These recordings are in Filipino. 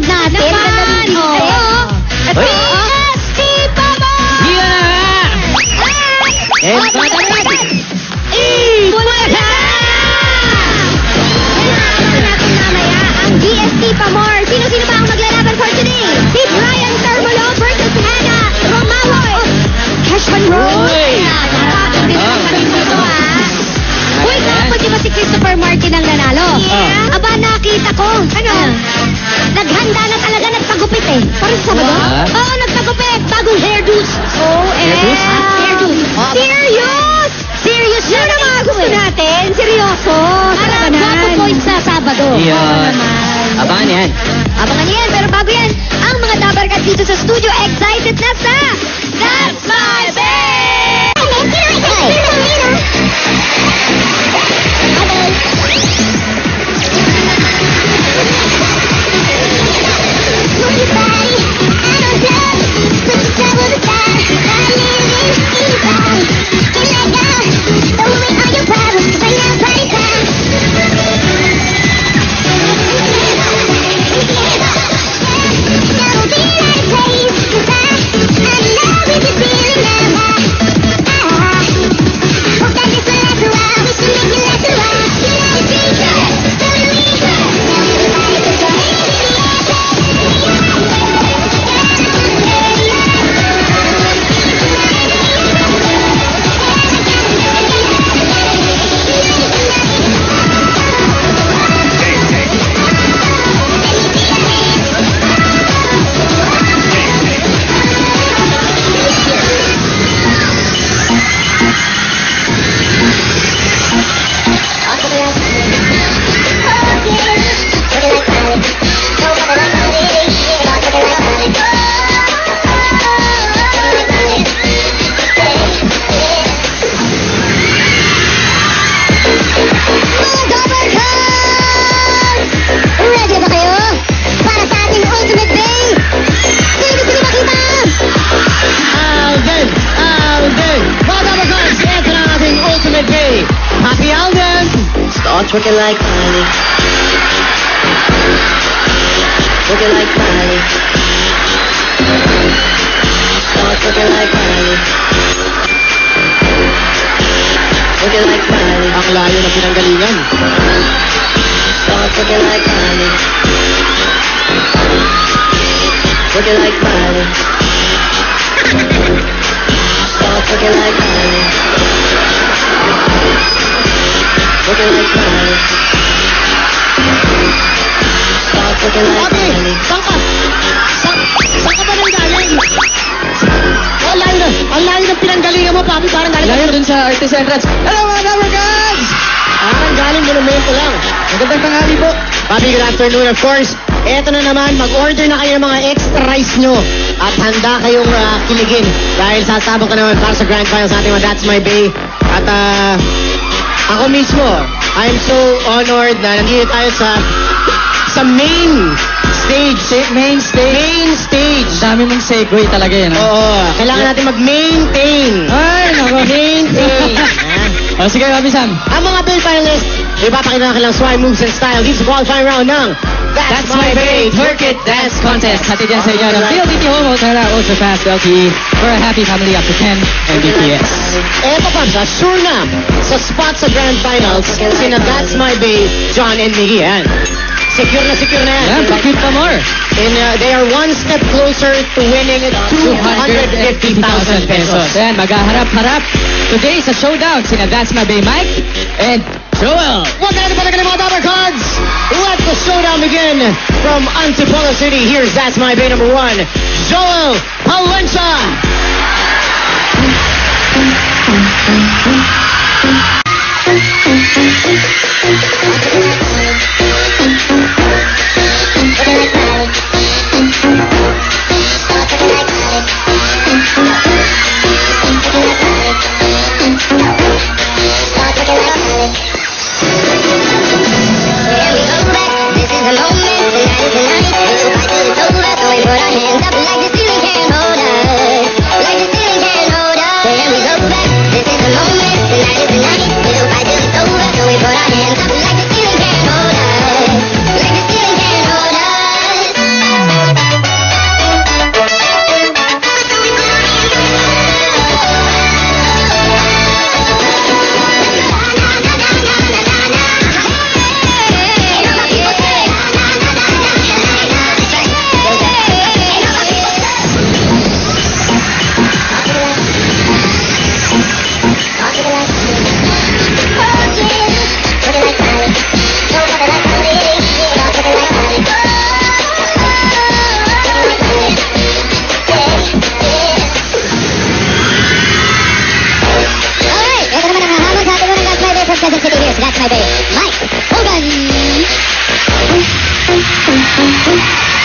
sound natin. Naman! PST Pamor! Yeah! And patarin! Wala! Natin mamaya ang DST Pamor. Sino-sino ba ang maglalaban for today? Si Brian Termolo versus Hannah Romahoy. Cash and roll. Uy, kapag di ba si Christopher Martin ang nanalo? Yeah. Aba, nakita ko. Ano? Naghanda na talaga, nagpagupit eh. Parang sa Sabado? Oo, nagpagupit. Bagong hairdos. Hairdos? Hairdos. Serious! Serious yun ang mga gusto natin. Seryoso. Para Gwapo Boys sa Sabado. Yan. Abangan yan. Abangan yan, pero bago yan, ang mga dabarkat dito sa studio excited na sa That's My Babe! Looking like Miley. Looking like Miley. Start looking like Miley. Looking like Miley. Ang layo na pinanggalingan. Start looking like Miley. Looking like Miley. Start looking like Miley. Looking like Miley. Stop looking like Miley. Saan ka? Saan ka ba nang galing? Ang layo ng pinanggalingan mo, Papi. Parang galing. Layo dun sa Artist Entrance. Hello mga Dabarkans! Parang galing monumento lang. Magandang tanghali po. Papi, good afternoon. Of course, eto na naman, mag-order na kayo ng mga extra rice nyo at handa kayong kiligin dahil sasabog ka naman para sa Grand Finals natin mga That's My Bay. At ako mismo, I'm so honored na nandito tayo sa main stage. Main stage. Dami mong segue talaga yan. Oo. Kailangan natin mag-maintain. Ay, nako. Maintain. O sige, Papi Sam. Ang mga Bay finalists, ipapakita na kanilang swag moves and style dito sa qualifying round ng That's My Bay Twerk It Dance Contest. Hatid yan sa inyo ng PLDT Home Hotel Ultra Fast LTE for a happy family up to 10 Mbps. Eto pa, sure na sa spot sa Grand Finals, sina That's My Bay, John and Miggy. Yan. Secure na yan. Yan, pakit pa more. And they are one step closer to winning 250,000 pesos. Yan, maghaharap-harap. Today sa showdown, sina That's My Bay Mike and Joel. Huwag na natin palagan ng mga Dabber Cards. Let the showdown begin from Antipolo City. Here's That's My Bay number 1, Joel Palencia. Like the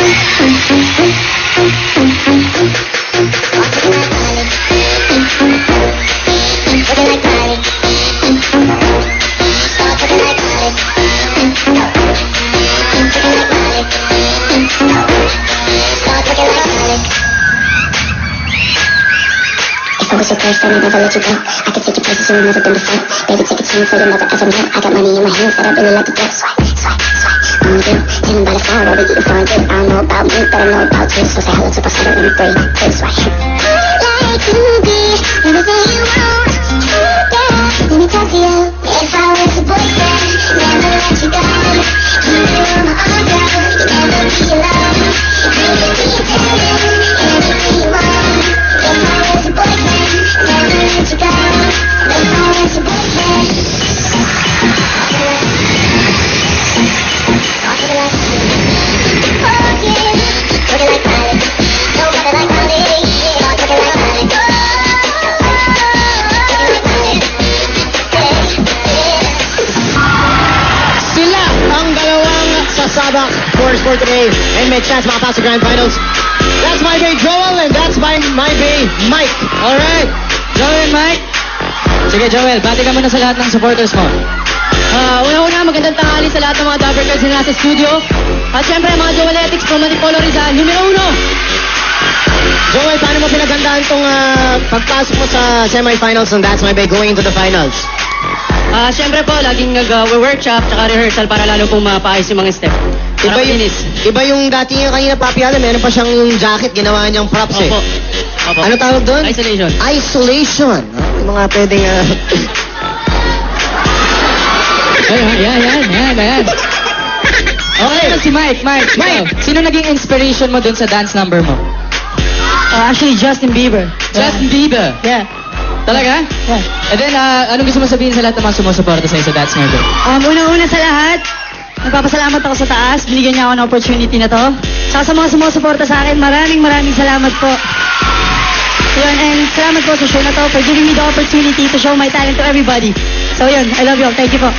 If I was your first, I would never let you go. I could take you places you've never been before. Baby, take a chance, so you'll never ever know. I got money in my hands that I really like to blow. Swipe, swipe, swipe. On the bill, hidden by the fire, what we eating for a deal. I don't know about me, but I know about you. So say hello to my father in a 3, 2, swipe. I'd like to be everything you want. Yeah, let me talk to you. If I was a boyfriend, never let you go. You know my own girl, you never be alone. I can be a tenant, anything you want. If I was a boyfriend, never let you go. If I was a boyfriend. Sila ang dalawang sasabak for today and may chance makapasok sa Grand Finals. That's my bay Joel and that's my bay Mike. Alright, Joel and Mike. Sige Joel, bati ka muna sa lahat ng supporters mo. Una-una, magandang tanghali sa lahat ng mga Dabber Girls na nasa studio. At syempre, mga Joeletics from Antipolo Rizal, numero 1. Joel, paano mo pinagandaan tong pagpasok mo sa semifinals and that's my bay going into the finals? Syempre po, laging nag-workshop tsaka rehearsal para lalo pong mapaayos yung mga step. Iba Para yung, malinis. iba yung dati yung kanina Papi Alam, meron pa siyang yung jacket, ginawa niyang props eh. Opo. Opo. Ano tawag doon? Isolation. Isolation. Yung mga pwedeng... Yan. Okay, si Mike. Mike, sino naging inspiration mo dun sa dance number mo? Actually, Justin Bieber. Justin Bieber. Yeah. Talaga? Yeah. And then, anong gusto mo sabihin sa lahat ng mga sumusuporta sa'yo sa dance number? Una-una sa lahat, nagpapasalamat ako sa taas. Binigyan niya ako ng opportunity na to. Saka sa mga sumusuporta sa akin, maraming salamat po. Yun, and salamat po sa show na to for giving me the opportunity to show my talent to everybody. So yun, I love you all. Thank you po.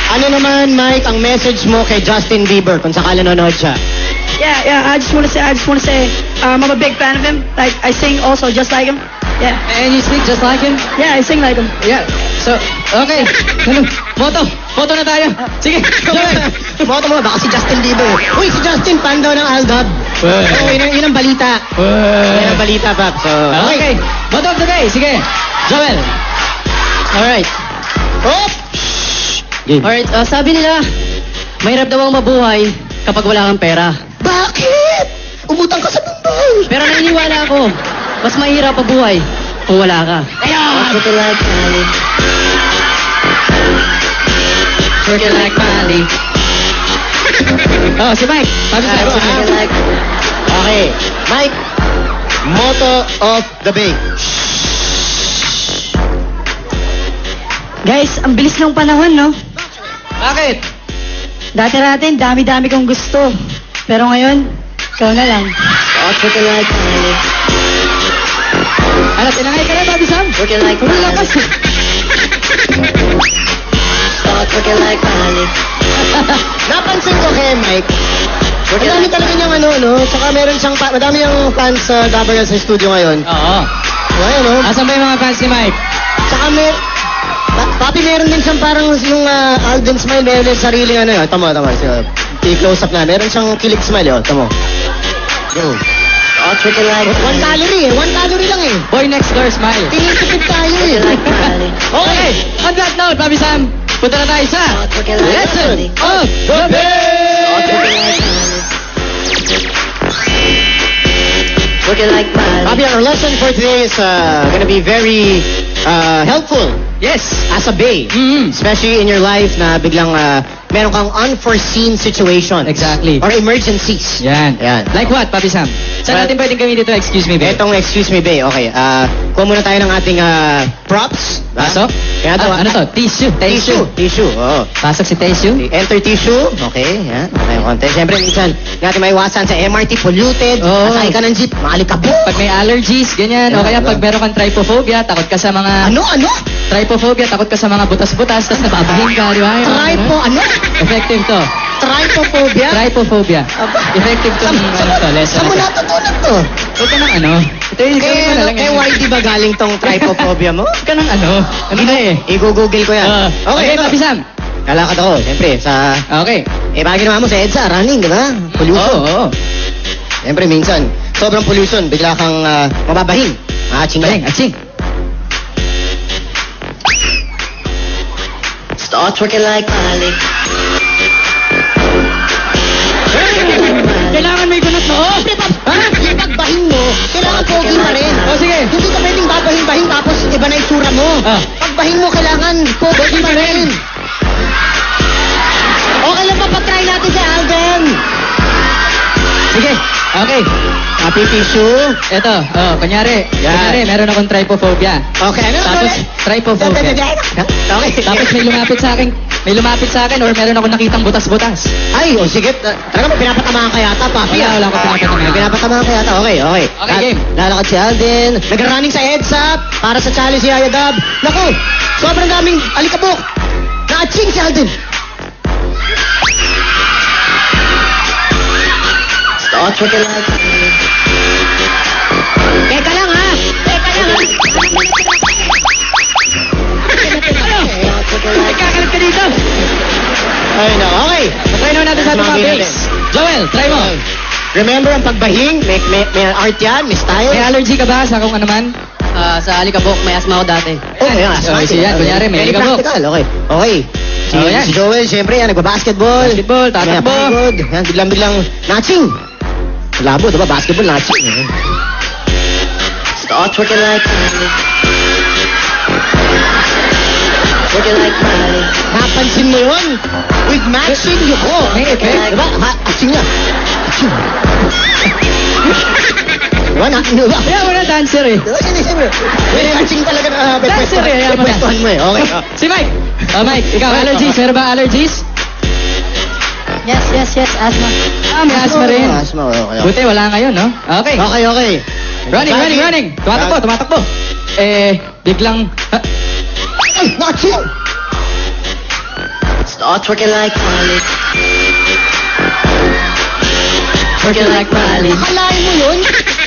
Ano naman, Mike, ang message mo kay Justin Bieber kung sakala nanonood siya? Yeah, I just want to say, I'm a big fan of him. Like, I sing also just like him. Yeah. And you speak just like him? Yeah, I sing like him. Yeah. So, okay. Moto na tayo. Sige, Joel. Moto mo, baka si Justin Bieber. Uy, si Justin, fan daw ng Aldab. Oo, yun ang balita. Yun ang balita, Pap. So, Okay. Moto of the day. Sige. Joel. Alright. Oh! Alright, sabi nila, mahirap daw ang mabuhay kapag wala kang pera. Bakit? Umutang ka sa Bombay. Pero naniniwala ako, mas mahirap mabuhay kung wala ka. Working like Miley. Oh, si Mike. Sabi sa'yo. Okay. Mike, motto of the bay. Guys, ang bilis ng panahon, no? Bakit? Dati-dati, dami-dami kong gusto. Pero ngayon, ikaw na lang. Ano, tinangay ka na, Bobby Sam? Working like Ano lakas? Napansin ko kay Mike. Madami talaga niyang tsaka meron siyang, madami niyang fans sa Dabber Girls sa studio ngayon. Oo. Ngayon, Asan ba yung mga fans ni Mike? Tsaka Papi, meron din siyang parang yung Alden Smile, meron din sariling tama. I-close up na. Meron siyang kilig smile, tama. Go. One calorie 1 calorie lang eh. Boy next door, smile. Tinitipid tayo eh. Okay, on that note, Bobby Sam, punta na tayo sa Lesson of the Day! Papi, our lesson for today is gonna be very helpful. Yes. As a bay. Especially in your life na biglang meron kang unforeseen situation. Exactly. Or emergencies. Yan. Like what, Bobby Sam? Saan Well, natin pwedeng gamitin ito? Excuse me, babe. Etong excuse me, bay. Okay. Kuha muna tayo ng ating props. Pasok? Kaya daw, Ano to? Tissue. Tissue. Oo. Pasok si tissue. Enter tissue. Okay. Yan. Okay, konti. Siyempre, minsan, natin maiwasan sa MRT, polluted. Oo. Nasakay ka ng jeep, maalikabok. Pag may allergies, ganyan. O kaya pag meron kang trypophobia, takot ka sa mga... Ano? Trypophobia, takot ka sa mga butas-butas, tapos nababahin ka, di ba? Try po, ano? Effective to. Trypophobia? Trypophobia. Effective to less. Saan mo natutunan to? Huwag ka ng ano. Ito yung gawin mo na lang. Kay YD ba galing tong trypophobia mo? Huwag ka ng ano. Ano na eh. I-google ko yan. Okay, Papi Sam. Lalakad ako, siyempre, sa... Okay. Bagay naman mo sa EDSA, running, di ba? Pollution. Oo. Siyempre, minsan, sobrang pollution, bigla kang mababahin. Aching ka. Aching. Start twerking like Miley. Kailangan may gunot mo. Oh! Yung pagbahin mo, kailangan pogi pa rin. Oh, sige. Hindi ka pwedeng babahin-bahin tapos iba na itsura mo. Pagbahin mo, kailangan pogi pa rin. Okay lang ba pag-try natin si Alden? Sige. Okay. Happy tissue. Ito. Kunyari. Yan. Kunyari, meron akong trypophobia. Okay, ano? Tapos, trypophobia. Okay. Tapos may lumapit sa akin or meron akong nakitang butas-butas. Ay, sige. Talaga mo, pinapatamaan ka yata, Papi. Wala ko pinapatamaan. Pinapatamaan ka yata. Okay. Okay, game. Lalakad si Alden. Nag-running sa EDSA para sa challenge si Yaya Dab. Naku, sobrang daming alikabok. Na-aching si Alden. Start twerking like Miley. Teka lang, ha? Nagkakalat ka dito. Ay, no. Okay. Try naman natin sa ating mga base. Joel, try mo. Remember ang pagbahing? May art yan, may style. May allergy ka ba sa kung ano man? Sa alikabok, may asma ako dati. Oh, may asma. Yan, kunyari, may Very alikabok. practical, okay. Yan. Si Joel, siyempre, yan, nagbabasketball. Basketball, tatakbo. May pagod. Yan, biglang natching. Labo, diba? Basketball, natching. Start twerking like Miley. Twerking like Miley. Napansin mo yun? With matching yuko. May effect. Diba? Aching na. Aching. Diba? Diba? Kaya wala dancer eh. Diba? Siyempre. May aching talaga na Dancer eh, ayaw mo na. pwestuhan mo eh. Okay. Si Mike. Mike, ikaw, allergies. Meron ba allergies? Yes, asma. May asthma rin. Asma, okay. Buti, wala ngayon, no? Okay. Okay. Running. Tumatakbo. Biglang... Ay, naching! Start twerking like Miley. Twerking like Miley. Akalain mo yun?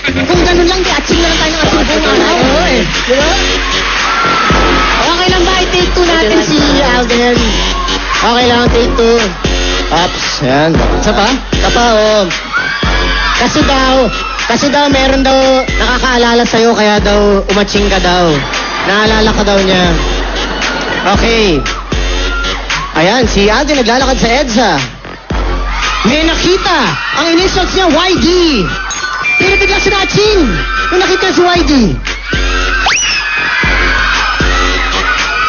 Kung ganun lang, di aching na lang tayo ng aching buong araw. Oo eh. Diba? Okay lang ba? I-take 2 natin si Alden. Okay lang, take 2. Ups, yan. Isa pa? Oo. Kasi daw meron daw nakakaalala sa'yo kaya daw umaching ka daw. Naalala ka daw niya. Okay. Ayan, si Alden naglalakad sa EDSA. May nakita. Ang initials niya, YD. Pero biglang sinaching. Yung nakita si YD.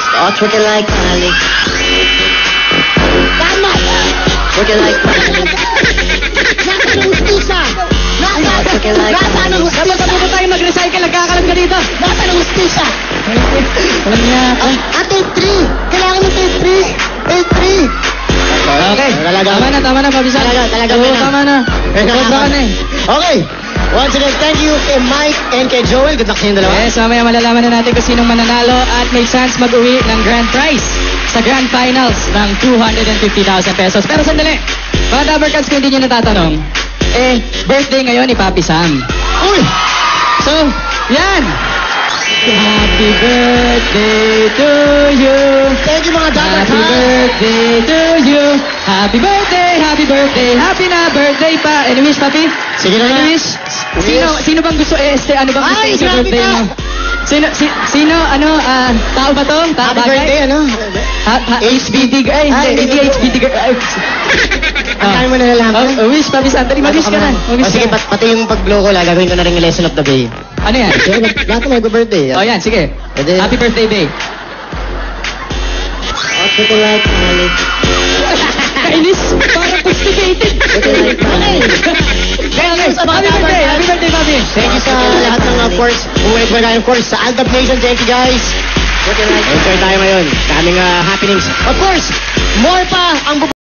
Start twerking like Miley. Tama. Twerking like Miley. Nasa ng hustisya. Nasa ng hustisya. Dapat tayo mag-recycle. Nagkakalat ka dito. Nasa ng hustisya. Alam niya. Tape 3. Kailangan mo tape 3. Tape 3. Okay. Tama na, Papi Sam. Talaga, Oo, may na. tama na. Sobra ka na eh. Okay. Once again, thank you kay Mike and kay Joel. Good luck sa inyong dalawa. Yes, mamaya malalaman na natin kung sinong mananalo at may chance mag-uwi ng grand prize sa grand finals ng 250,000 pesos. Pero sandali, mga Dabbercats, kung hindi nyo natatanong, birthday ngayon ni Papi Sam. Uy! So, yan! Happy birthday to you! Thank you mga Dabber Happy birthday to you! Happy birthday! Happy na birthday pa! Any wish, Papi? Sige na Any nga. wish? Sino bang gusto, ano bang gusto Ay, sa grabe birthday ka! mo? Sino, tao ba to? Happy birthday, ano? HBD girl. Hindi HBD girl. Ang mo na nalaman. Wish, Papi Sam. Dali, mag-wish ka na. Mag-wish Sige, ka na. pati yung pag-blow ko lang, gagawin ko na rin yung lesson of the day. Ano yan? Lahat na mag-birthday. Oh, yan. Sige. Pwede. Happy birthday, babe. Start twerking like Miley. Kainis. Parang constipated. Okay. Happy birthday. Happy birthday, Papi. Thank you sa lahat ng course. Bumalik ba ng course sa Aldab Nation. Thank you guys. Enjoy tayo ngayon. Daming happenings. Of course, more pa ang